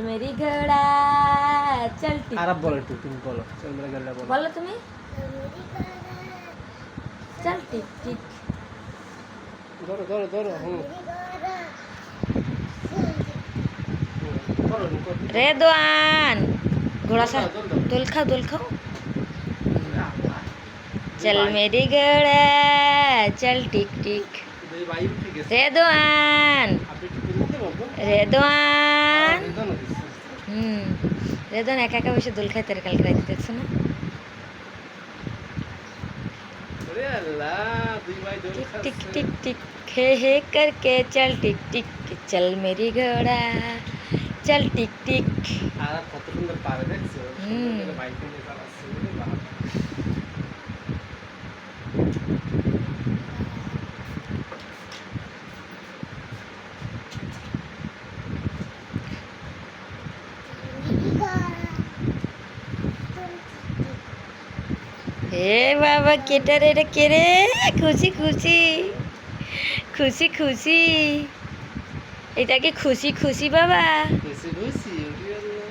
मेरी घोड़ा चल टिक আরব বলো একটু, তুমি বলো, চল মেরে গেলে বলো। बोलो तुम्हें चल टिक टिक ধরো ধরো ধরো, করো নি, করো। रेदवान घोड़ा सा দোল দাও, দোল দাও। दोल खाओ चल ভাই, मेरी घोड़ा चल टिक टिक এই ভাই উঠে গেছে। रेदवान আপনি একটু করে দিতে পারবো? रेदवान আর রেজানো দিচ্ছে। रेदवान एका एका বসে দোল খাইতে রে কালকে রাইতে দেখছো না ওরে আল্লাহ, দুই ভাই দোল टिक टिक খাচ্ছে। टिक टिक हे करके चल टिक टिक चल मेरी घोड़ा चल टिक टिक আর কত সুন্দর পারে দেখছো? সুন্দর করে বাইক নিয়ে চালাচ্ছে। ওরে বাবা। হে বাবা কেটা রে এটা কে রে খুশি খুশি খুশি খুশি এটা কি খুশি খুশি বাবা খুশি খুশি, ওরে আল্লাহ।